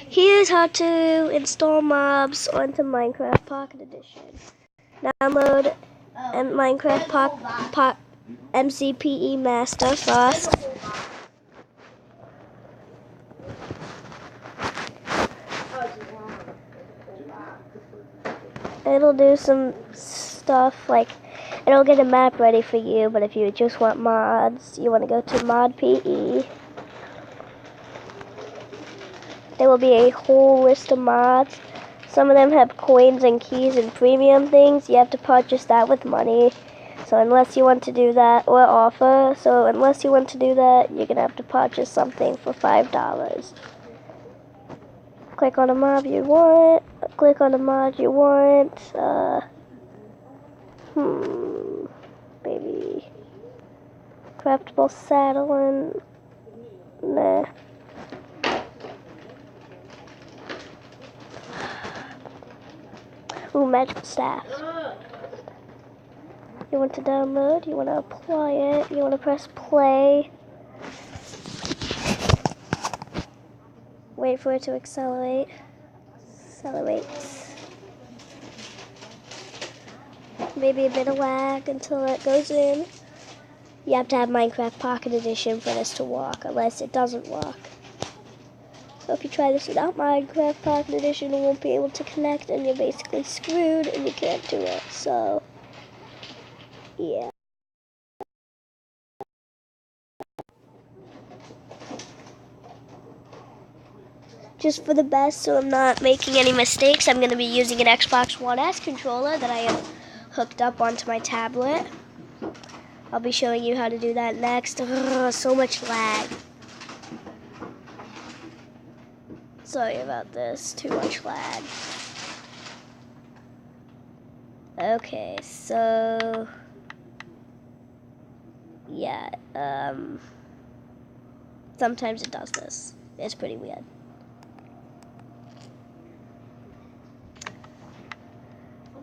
Here's how to install mobs onto Minecraft Pocket Edition. Download Minecraft MCPE Master first. It'll do some stuff like it'll get a map ready for you, but if you just want mods, you want to go to Mod PE. There will be a whole list of mods. Some of them have coins and keys and premium things. You have to purchase that with money. So unless you want to do that, or offer, so unless you want to do that, you're going to have to purchase something for $5. Click on a mob you want. Click on the mod you want. Maybe craftable saddle and nah. Ooh, magic staff. You want to download, you want to apply it, you want to press play. Wait for it to accelerate. Accelerates. Maybe a bit of lag until it goes in. You have to have Minecraft Pocket Edition for this to work, unless it doesn't work. So if you try this without Minecraft Pocket Edition, it won't be able to connect, and you're basically screwed, and you can't do it. So, yeah. Just for the best, so I'm not making any mistakes, I'm going to be using an Xbox One S controller that I have hooked up onto my tablet. I'll be showing you how to do that next. Ugh, so much lag. Sorry about this, too much lag. Okay, so yeah, sometimes it does this. It's pretty weird.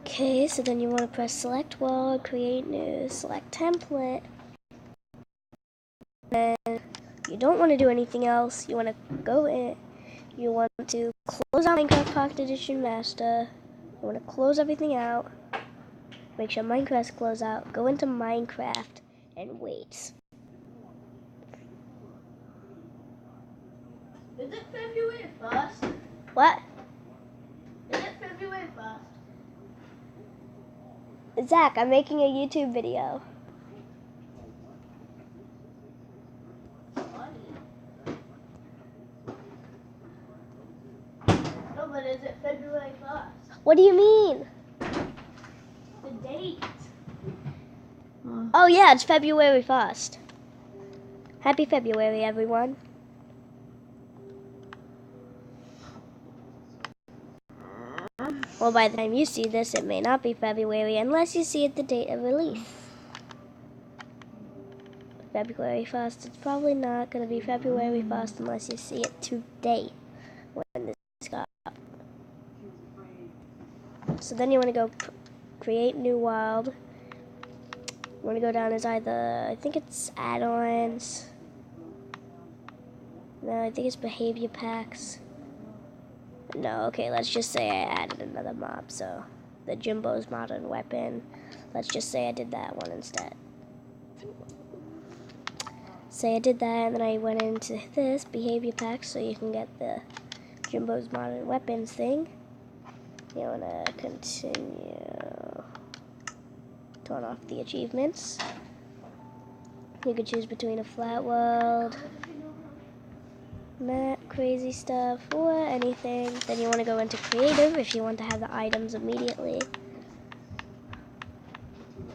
Okay, so then you want to press select world, create new, select template. And you don't want to do anything else. You want to go in. You want to close out Minecraft Pocket Edition Master. You want to close everything out. Make sure Minecraft's closed out. Go into Minecraft and wait. Is it February 1st? What? Is it February 1st? Zach, I'm making a YouTube video. No, but is it February 1st? What do you mean? The date. Oh yeah, it's February 1st. Happy February, everyone. Well, by the time you see this, it may not be February unless you see it the date of release. February 1st, it's probably not going to be February 1st unless you see it today when this got up. So then you want to go create new world. You want to go down as either, I think it's add-ons. No, I think it's behavior packs. No, okay, let's just say I added another mob, so the Jimbo's modern weapon. Let's just say I did that one instead. Say I did that, and then I went into this behavior pack, so you can get the Jimbo's modern weapons thing. You want to continue. Turn off the achievements. You could choose between a flat world, map, crazy stuff, or anything. Then you want to go into creative if you want to have the items immediately.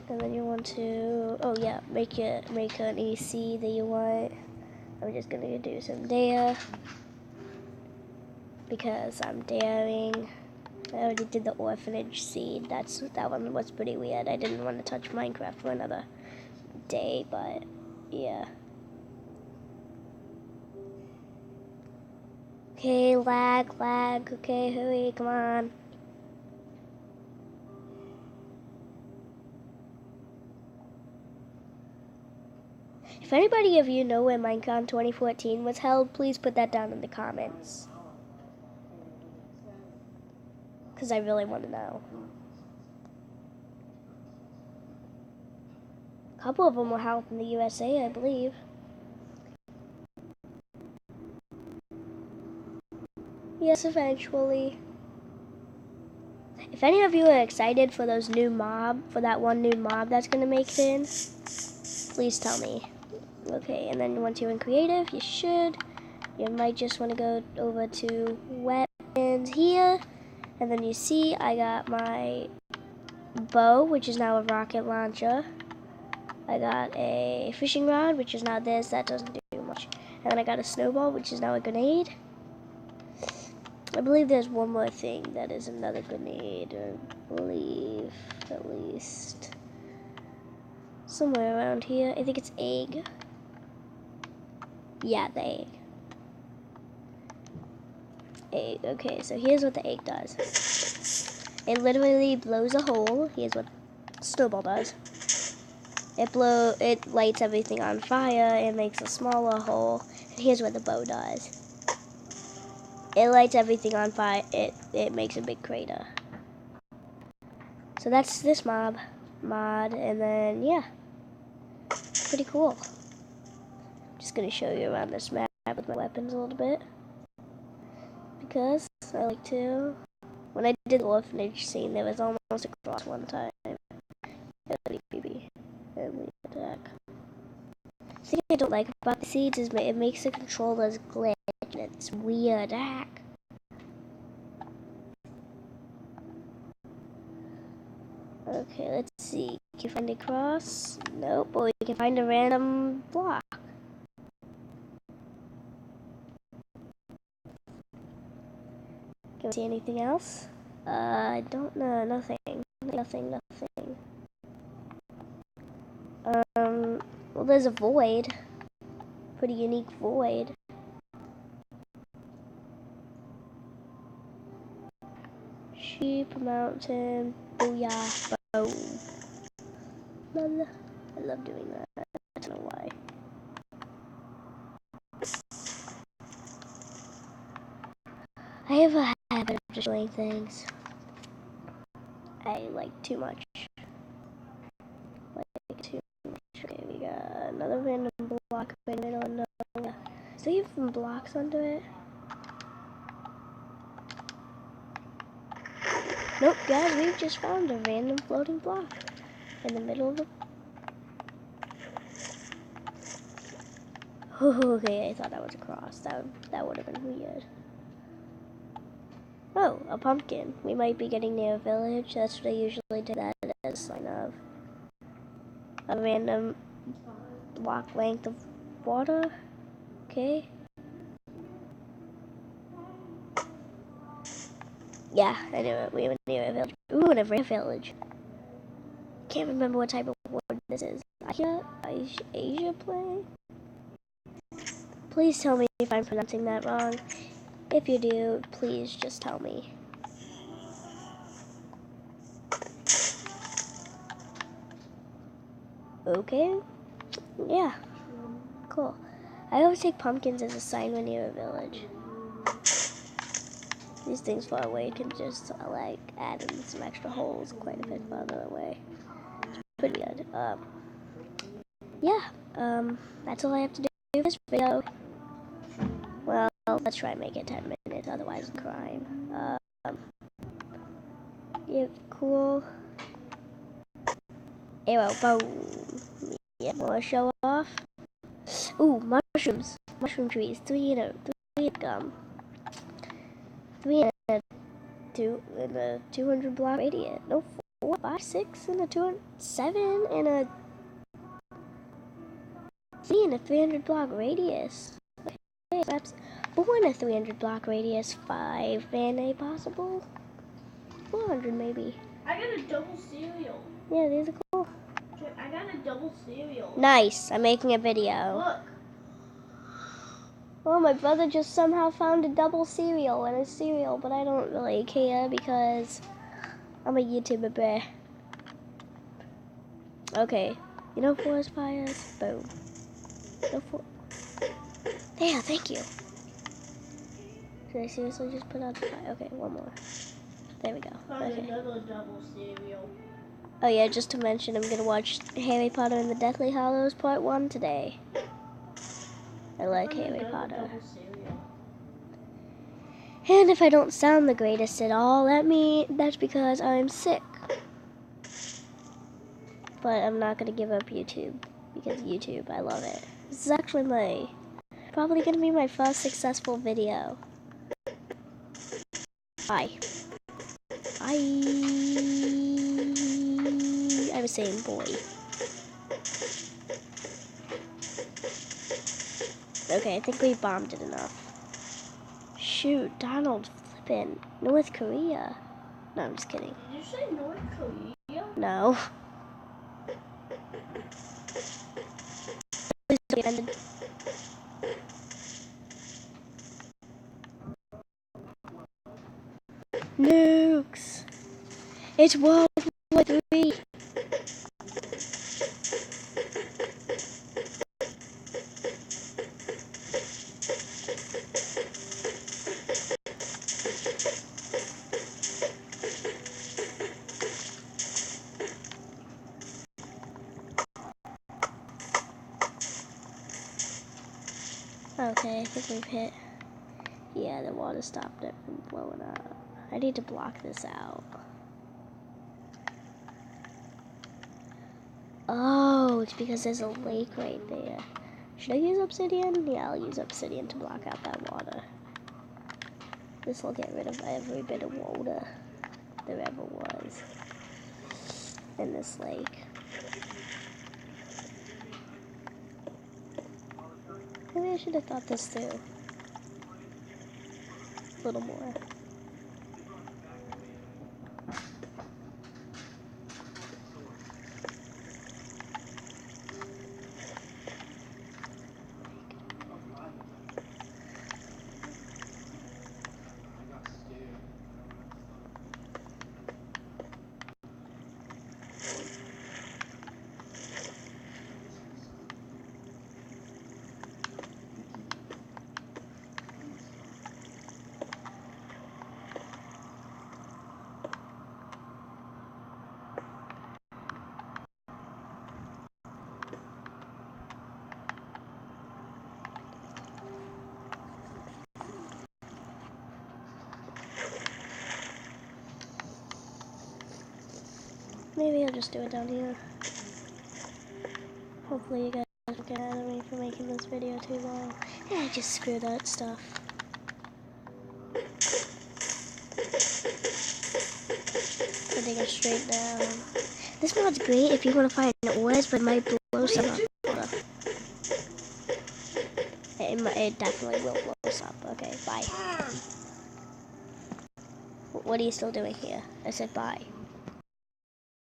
And then you want to, oh yeah, make an EC that you want. I'm just gonna do some dare because I'm daring. I already did the orphanage seed. That one was pretty weird. I didn't want to touch Minecraft for another day, but yeah. Okay, lag. Okay, hurry, come on. If If anybody of you know where Minecon 2014 was held, please put that down in the comments. Because I really want to know. A couple of them were held in the USA, I believe. Yes, eventually. If any of you are excited for those new for that one new mob that's going to make it in, please tell me. Okay, and then once you're in creative, you might just want to go over to weapons here, and then you see I got my bow, which is now a rocket launcher. I got a fishing rod, which is now this, that doesn't do much. And then I got a snowball, which is now a grenade. I believe there's one more thing that is another grenade, I believe, at least. Somewhere around here, I think it's egg. Yeah, the egg. Egg, okay, so here's what the egg does. It literally blows a hole. Here's what snowball does. It lights everything on fire, it makes a smaller hole, and here's what the bow does. It lights everything on fire, it makes a big crater. So that's this mod, and then yeah, pretty cool. Just gonna show you around this map with my weapons a little bit, because I like to. When I did the orphanage scene, there was almost a cross one time. And attack. The thing I don't like about the seeds is it makes the controllers glitch, and it's weird. Okay, let's see. Can you find a cross? Nope, but we can find a random block. Can we see anything else? I don't know. Nothing. Well, there's a void. Pretty unique void. Sheep, mountain, booyah, boom. I love doing that. I don't know why. I have a habit of just doing things. I like too much. Okay, we got another random block, but I don't know. Is there even blocks under it? Nope, guys, we've just found a random floating block in the middle of the... Oh, okay, I thought that was a cross. That would have been weird. Oh, a pumpkin. We might be getting near a village. That's what I usually do that as a sign of a random block length of water. Okay. Yeah, I knew it. We were near a village. Ooh, a rare village. Can't remember what type of word this is. Asia play? Please tell me if I'm pronouncing that wrong. If you do, please just tell me. Okay. Yeah. Cool. I always take pumpkins as a sign when you're a village. These things far away can just like add in some extra holes quite a bit farther away. It's pretty good. Yeah. That's all I have to do for this video. Well, let's try and make it 10 minutes, otherwise it's a crime. Yeah, cool. Arrow, boom. Yeah, more show off. Ooh, mushrooms. Mushroom trees. Three in a 200 block radius. No, 4, 5, 6 in a 200, 7 in a 3 in a 300 block radius. Okay, perhaps 4 in a 300 block radius. 5 in a possible 400 maybe. I got a double cereal. Yeah, these are cool. I got a double cereal. Nice. I'm making a video. Look. Well, my brother just somehow found a double cereal in his cereal, but I don't really care because I'm a YouTuber bear. Okay, you know forest fires? Boom. Go for there, thank you. Should I seriously just put out the fire? Okay, one more. There we go. Found Okay. another double cereal. Oh yeah, just to mention, I'm gonna watch Harry Potter and the Deathly Hallows Part 1 today. I like Found Harry another Potter. double cereal. And if I don't sound the greatest at all, that's because I'm sick. But I'm not gonna give up YouTube, because YouTube, I love it. This is actually probably gonna be my first successful video. Bye. I was saying boy. Okay, I think we bombed it enough. Shoot, Donald flippin' North Korea. No, I'm just kidding. Did you say North Korea? No. Please don't get offended. Nukes. It's World War III. Okay, I think we've hit. Yeah, the water stopped it from blowing up. I need to block this out. Oh, it's because there's a lake right there. Should I use obsidian? Yeah, I'll use obsidian to block out that water. This will get rid of every bit of water there ever was in this lake. Maybe I should have thought this through a little more. Maybe I'll just do it down here. Hopefully you guys don't get mad at me for making this video too long. Yeah, I just screwed up stuff. Putting it straight down. This mod's great if you want to find ores, but it might blow some up. It definitely will blow us up. Okay, bye. What are you still doing here? I said bye.